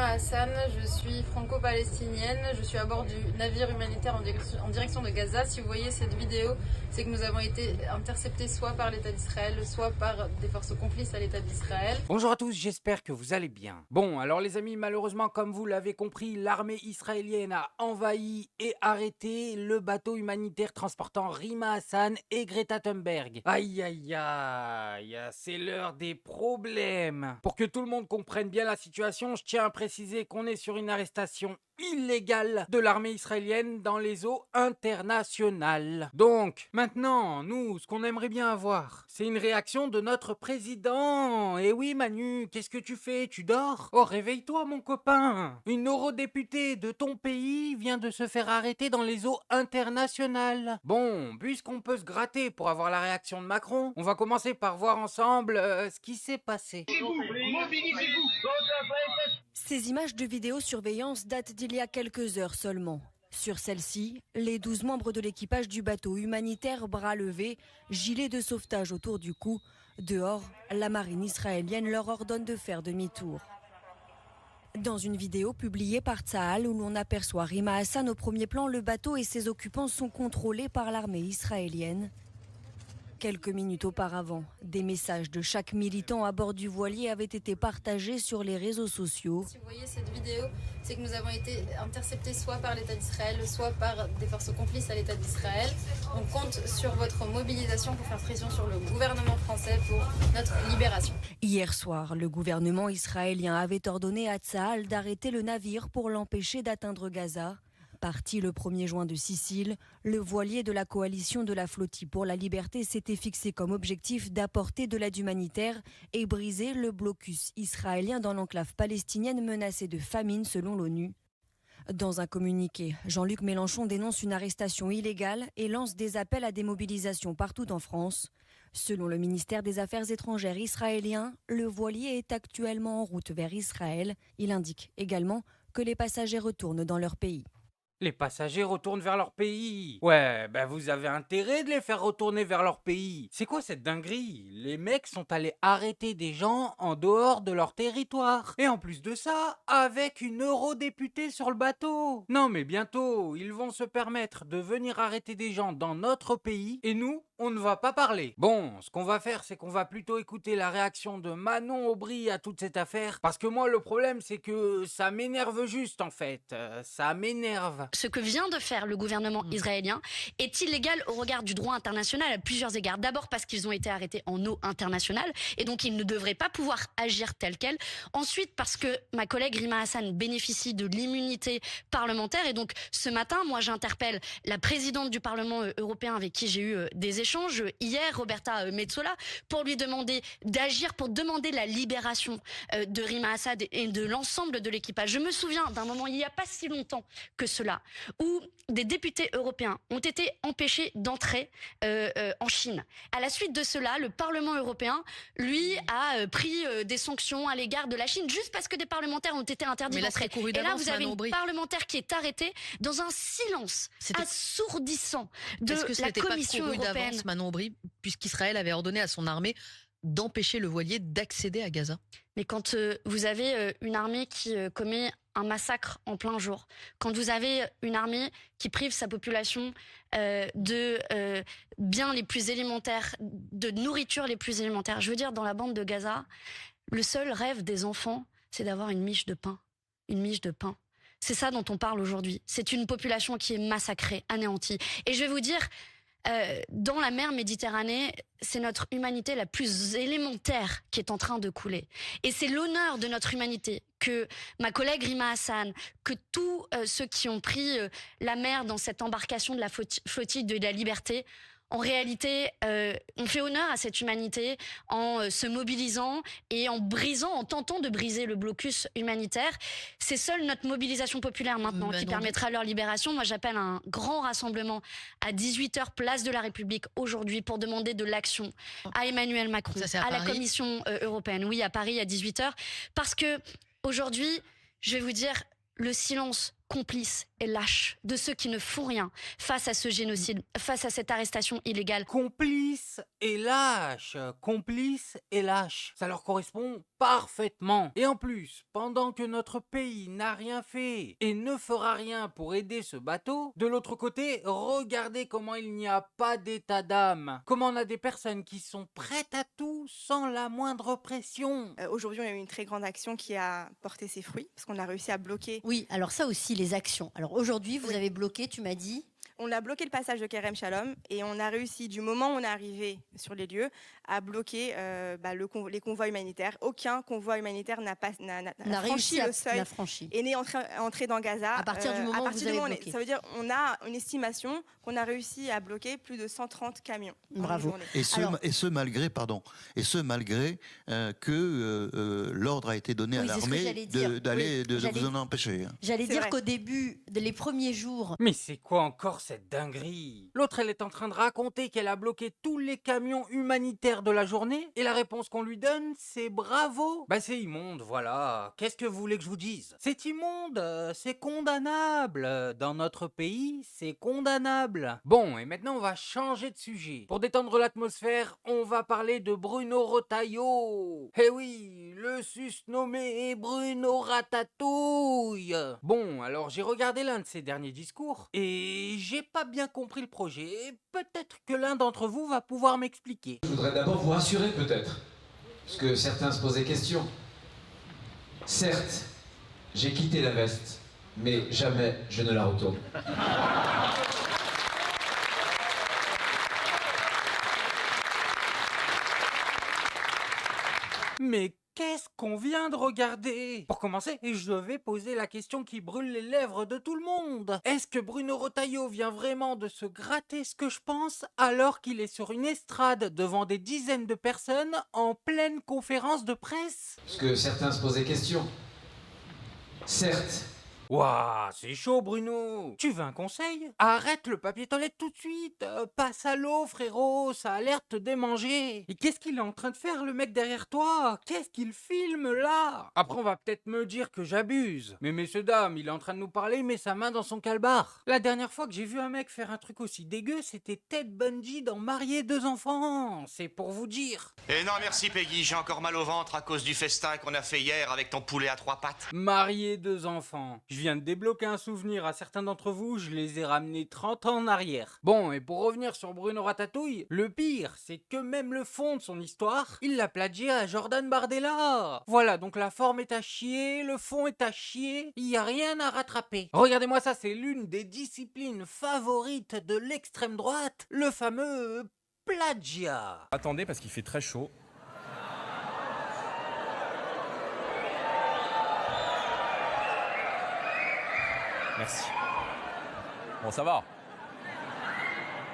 Rima Hassan, je suis franco-palestinienne, je suis à bord du navire humanitaire en direction de Gaza. Si vous voyez cette vidéo, c'est que nous avons été interceptés soit par l'État d'Israël, soit par des forces complices à l'État d'Israël. Bonjour à tous, j'espère que vous allez bien. Bon, alors les amis, malheureusement, comme vous l'avez compris, l'armée israélienne a envahi et arrêté le bateau humanitaire transportant Rima Hassan et Greta Thunberg. Aïe aïe aïe, c'est l'heure des problèmes. Pour que tout le monde comprenne bien la situation, je tiens à préciser qu'on est sur une arrestation illégale de l'armée israélienne dans les eaux internationales. Donc, maintenant, nous, ce qu'on aimerait bien avoir, c'est une réaction de notre président. Et oui, Manu, qu'est-ce que tu fais? Tu dors? Oh, réveille-toi, mon copain. Une eurodéputée de ton pays vient de se faire arrêter dans les eaux internationales. Bon, puisqu'on peut se gratter pour avoir la réaction de Macron, on va commencer par voir ensemble ce qui s'est passé. Ces images de vidéosurveillance datent d'il y a quelques heures seulement. Sur celle-ci, les 12 membres de l'équipage du bateau humanitaire, bras levés, gilets de sauvetage autour du cou. Dehors, la marine israélienne leur ordonne de faire demi-tour. Dans une vidéo publiée par Tsahal où l'on aperçoit Rima Hassan au premier plan, le bateau et ses occupants sont contrôlés par l'armée israélienne. Quelques minutes auparavant, des messages de chaque militant à bord du voilier avaient été partagés sur les réseaux sociaux. Si vous voyez cette vidéo, c'est que nous avons été interceptés soit par l'État d'Israël, soit par des forces complices à l'État d'Israël. On compte sur votre mobilisation pour faire pression sur le gouvernement français pour notre libération. Hier soir, le gouvernement israélien avait ordonné à Tsahal d'arrêter le navire pour l'empêcher d'atteindre Gaza. Parti le 1er juin de Sicile, le voilier de la coalition de la Flottille pour la liberté s'était fixé comme objectif d'apporter de l'aide humanitaire et briser le blocus israélien dans l'enclave palestinienne menacée de famine selon l'ONU. Dans un communiqué, Jean-Luc Mélenchon dénonce une arrestation illégale et lance des appels à des mobilisations partout en France. Selon le ministère des Affaires étrangères israélien, le voilier est actuellement en route vers Israël. Il indique également que les passagers retournent dans leur pays. Les passagers retournent vers leur pays. Ouais, vous avez intérêt de les faire retourner vers leur pays. C'est quoi cette dinguerie? Les mecs sont allés arrêter des gens en dehors de leur territoire. Et en plus de ça, avec une eurodéputée sur le bateau. Non mais bientôt, ils vont se permettre de venir arrêter des gens dans notre pays et nous, on ne va pas parler. Bon, ce qu'on va faire, c'est qu'on va plutôt écouter la réaction de Manon Aubry à toute cette affaire. Parce que moi, le problème, c'est que ça m'énerve juste en fait. Ça m'énerve. Ce que vient de faire le gouvernement israélien est illégal au regard du droit international à plusieurs égards. D'abord parce qu'ils ont été arrêtés en eau internationale et donc ils ne devraient pas pouvoir agir tel quel. Ensuite parce que ma collègue Rima Hassan bénéficie de l'immunité parlementaire et donc ce matin, moi j'interpelle la présidente du Parlement européen avec qui j'ai eu des échanges hier, Roberta Metsola, pour lui demander d'agir, pour demander la libération de Rima Hassan et de l'ensemble de l'équipage. Je me souviens d'un moment, il n'y a pas si longtemps que cela, où des députés européens ont été empêchés d'entrer en Chine. À la suite de cela, le Parlement européen, lui, a pris des sanctions à l'égard de la Chine, juste parce que des parlementaires ont été interdits d'entrer. Et là, vous avez une parlementaire qui est arrêtée dans un silence assourdissant de la Commission européenne. Manon Aubry, puisqu'Israël avait ordonné à son armée d'empêcher le voilier d'accéder à Gaza. Mais quand vous avez une armée qui commet un massacre en plein jour, quand vous avez une armée qui prive sa population de biens les plus élémentaires, de nourriture les plus élémentaires, je veux dire, dans la bande de Gaza, le seul rêve des enfants, c'est d'avoir une miche de pain. Une miche de pain. C'est ça dont on parle aujourd'hui. C'est une population qui est massacrée, anéantie. Et je vais vous dire, dans la mer Méditerranée, c'est notre humanité la plus élémentaire qui est en train de couler. Et c'est l'honneur de notre humanité que ma collègue Rima Hassan, que tous ceux qui ont pris la mer dans cette embarcation de la flottille de la liberté, en réalité, on fait honneur à cette humanité en se mobilisant et en brisant, en tentant de briser le blocus humanitaire. C'est seule notre mobilisation populaire maintenant qui permettra leur libération. Moi, j'appelle un grand rassemblement à 18h, place de la République, aujourd'hui, pour demander de l'action à Emmanuel Macron, à la Commission européenne. Oui, à Paris, à 18h. Parce que aujourd'hui, je vais vous dire, le silence complice et lâche de ceux qui ne font rien face à ce génocide, face à cette arrestation illégale. Complice et lâche, complice et lâche. Ça leur correspond parfaitement. Et en plus, pendant que notre pays n'a rien fait et ne fera rien pour aider ce bateau, de l'autre côté, regardez comment il n'y a pas d'état d'âme. Comment on a des personnes qui sont prêtes à tout sans la moindre pression. Aujourd'hui, on a eu une très grande action qui a porté ses fruits, parce qu'on a réussi à bloquer. Oui, alors ça aussi, les actions. Alors aujourd'hui, vous avez bloqué, tu m'as dit. On a bloqué le passage de Kerem Shalom et on a réussi, du moment où on est arrivé sur les lieux, à bloquer les convois humanitaires. Aucun convoi humanitaire n'a franchi le seuil et n'est entré dans Gaza. À partir du moment où vous avez bloqué. Ça veut dire qu'on a une estimation qu'on a réussi à bloquer plus de 130 camions. Bravo. Et ce malgré que l'ordre a été donné à l'armée de vous en empêcher. J'allais dire qu'au début, les premiers jours... Mais c'est quoi encore cette dinguerie? L'autre, elle est en train de raconter qu'elle a bloqué tous les camions humanitaires de la journée et la réponse qu'on lui donne, c'est bravo. Bah c'est immonde, voilà. Qu'est-ce que vous voulez que je vous dise? C'est immonde, c'est condamnable. Dans notre pays, c'est condamnable. Bon, et maintenant on va changer de sujet. Pour détendre l'atmosphère, on va parler de Bruno Retailleau. Eh oui, le susnommé Bruno Ratatouille. Bon, alors j'ai regardé l'un de ses derniers discours et j'ai pas bien compris le projet. Peut-être que l'un d'entre vous va pouvoir m'expliquer. Je voudrais d'abord vous rassurer peut-être, parce que certains se posaient question. Certes, j'ai quitté la veste, mais jamais je ne la retourne. Mais qu'est-ce qu'on vient de regarder? Pour commencer, je vais poser la question qui brûle les lèvres de tout le monde. Est-ce que Bruno Retailleau vient vraiment de se gratter ce que je pense alors qu'il est sur une estrade devant des dizaines de personnes en pleine conférence de presse? Parce que certains se posaient question. Certes. Ouah, c'est chaud Bruno. Tu veux un conseil? Arrête le papier toilette tout de suite. Passe à l'eau frérot, ça a l'air de te démanger. Et qu'est-ce qu'il est en train de faire le mec derrière toi? Qu'est-ce qu'il filme là? Après on va peut-être me dire que j'abuse. Mais messieurs dames, il est en train de nous parler, il met sa main dans son calbar. La dernière fois que j'ai vu un mec faire un truc aussi dégueu, c'était Ted Bundy dans Marier 2 enfants. C'est pour vous dire. Et non merci Peggy, j'ai encore mal au ventre à cause du festin qu'on a fait hier avec ton poulet à 3 pattes. Marier 2 enfants. Je viens de débloquer un souvenir à certains d'entre vous, je les ai ramenés 30 ans en arrière. Bon, et pour revenir sur Bruno Ratatouille, le pire, c'est que même le fond de son histoire, il l'a plagié à Jordan Bardella. Voilà, donc la forme est à chier, le fond est à chier, il n'y a rien à rattraper. Regardez-moi ça, c'est l'une des disciplines favorites de l'extrême droite, le fameux plagiat. Attendez, parce qu'il fait très chaud. Merci. Bon, ça va.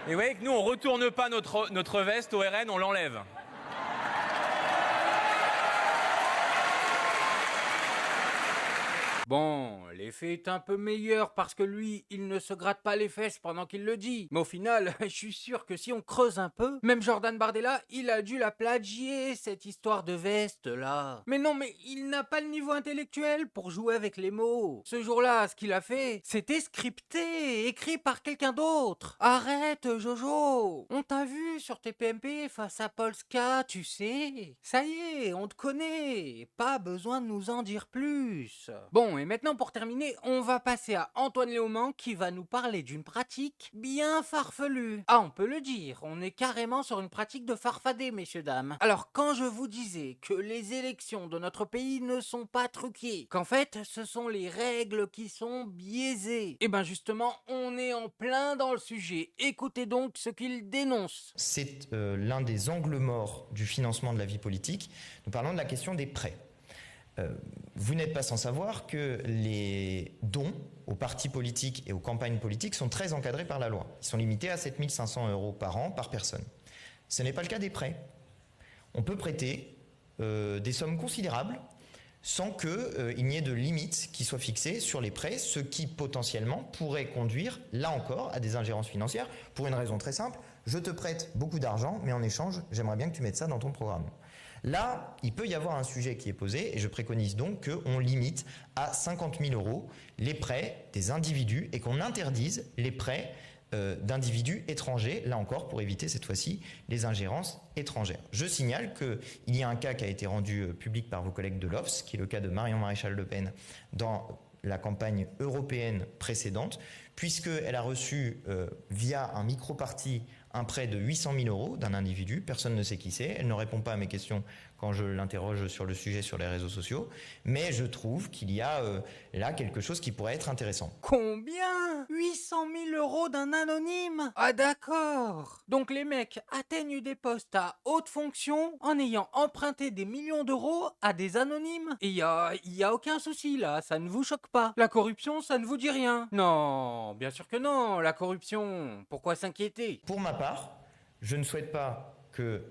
Et vous voyez que nous, on retourne pas notre veste au RN, on l'enlève. Bon, l'effet est un peu meilleur parce que lui, il ne se gratte pas les fesses pendant qu'il le dit. Mais au final, je suis sûr que si on creuse un peu, même Jordan Bardella, il a dû la plagier, cette histoire de veste là. Mais non, mais il n'a pas le niveau intellectuel pour jouer avec les mots. Ce jour-là, ce qu'il a fait, c'était scripté, écrit par quelqu'un d'autre. Arrête, Jojo. On t'a vu sur tes PMP face à Polska, tu sais. Ça y est, on te connaît. Pas besoin de nous en dire plus. Bon, et maintenant pour terminer, on va passer à Antoine Léaumont qui va nous parler d'une pratique bien farfelue. Ah, on peut le dire, on est carrément sur une pratique de farfadet, messieurs dames. Alors quand je vous disais que les élections de notre pays ne sont pas truquées, qu'en fait ce sont les règles qui sont biaisées, et ben justement on est en plein dans le sujet. Écoutez donc ce qu'il dénonce. C'est l'un des angles morts du financement de la vie politique. Nous parlons de la question des prêts. Vous n'êtes pas sans savoir que les dons aux partis politiques et aux campagnes politiques sont très encadrés par la loi. Ils sont limités à 7 500 € par an par personne. Ce n'est pas le cas des prêts. On peut prêter des sommes considérables sans qu'il n'y ait de limite qui soit fixée sur les prêts, ce qui potentiellement pourrait conduire, là encore, à des ingérences financières, pour une raison très simple. Je te prête beaucoup d'argent, mais en échange, j'aimerais bien que tu mettes ça dans ton programme. Là, il peut y avoir un sujet qui est posé et je préconise donc qu'on limite à 50 000 € les prêts des individus et qu'on interdise les prêts d'individus étrangers, là encore pour éviter cette fois-ci les ingérences étrangères. Je signale qu'il y a un cas qui a été rendu public par vos collègues de l'Obs, qui est le cas de Marion Maréchal Le Pen dans la campagne européenne précédente, puisqu'elle a reçu via un micro-parti un prêt de 800 000 € d'un individu, personne ne sait qui c'est, elle ne répond pas à mes questions quand je l'interroge sur le sujet sur les réseaux sociaux, mais je trouve qu'il y a là quelque chose qui pourrait être intéressant. Combien 800 000 € d'un anonyme? Ah d'accord. Donc les mecs atteignent des postes à haute fonction en ayant emprunté des millions d'euros à des anonymes. Et y a aucun souci là, ça ne vous choque pas. La corruption, ça ne vous dit rien? Non, bien sûr que non, la corruption, pourquoi s'inquiéter? Pour ma part, je ne souhaite pas que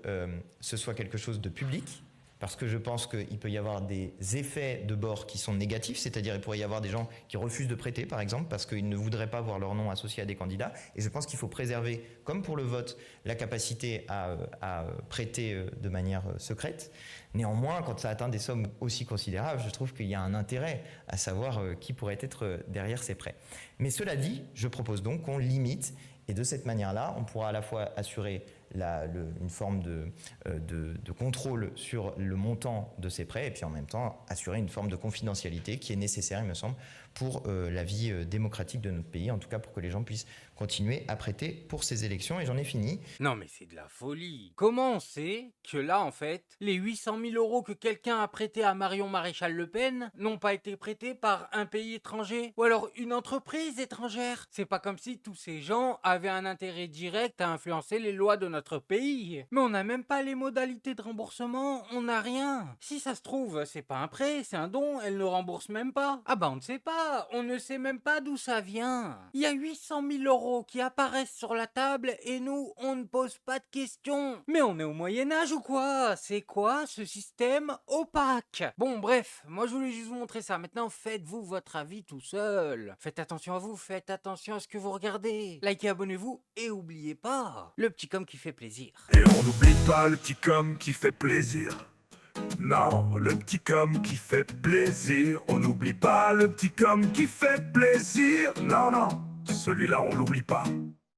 ce soit quelque chose de public, parce que je pense qu'il peut y avoir des effets de bord qui sont négatifs, c'est-à-dire il pourrait y avoir des gens qui refusent de prêter, par exemple, parce qu'ils ne voudraient pas voir leur nom associé à des candidats, et je pense qu'il faut préserver, comme pour le vote, la capacité à prêter de manière secrète. Néanmoins, quand ça atteint des sommes aussi considérables, je trouve qu'il y a un intérêt à savoir qui pourrait être derrière ces prêts. Mais cela dit, je propose donc qu'on limite, et de cette manière-là, on pourra à la fois assurer une forme de contrôle sur le montant de ces prêts et puis en même temps assurer une forme de confidentialité qui est nécessaire, il me semble, pour la vie démocratique de notre pays, en tout cas pour que les gens puissent continuer à prêter pour ces élections. Et j'en ai fini. Non mais c'est de la folie. Comment on sait que là en fait, les 800 000 € que quelqu'un a prêtés à Marion Maréchal Le Pen n'ont pas été prêtés par un pays étranger ou alors une entreprise étrangère? C'est pas comme si tous ces gens avaient un intérêt direct à influencer les lois de notre pays. Mais on n'a même pas les modalités de remboursement, on n'a rien. Si ça se trouve, c'est pas un prêt, c'est un don, elle ne rembourse même pas. Ah bah on ne sait pas, on ne sait même pas d'où ça vient. Il y a 800 000 € qui apparaissent sur la table et nous, on ne pose pas de questions. Mais on est au Moyen-Âge ou quoi? C'est quoi ce système opaque? Bon bref, moi je voulais juste vous montrer ça. Maintenant, faites-vous votre avis tout seul. Faites attention à vous, faites attention à ce que vous regardez. Likez, abonnez-vous et oubliez pas, le petit com qui fait plaisir. Et on n'oublie pas le petit com qui fait plaisir. Non, le petit com qui fait plaisir. On n'oublie pas le petit com qui fait plaisir. Non, non, celui-là on l'oublie pas.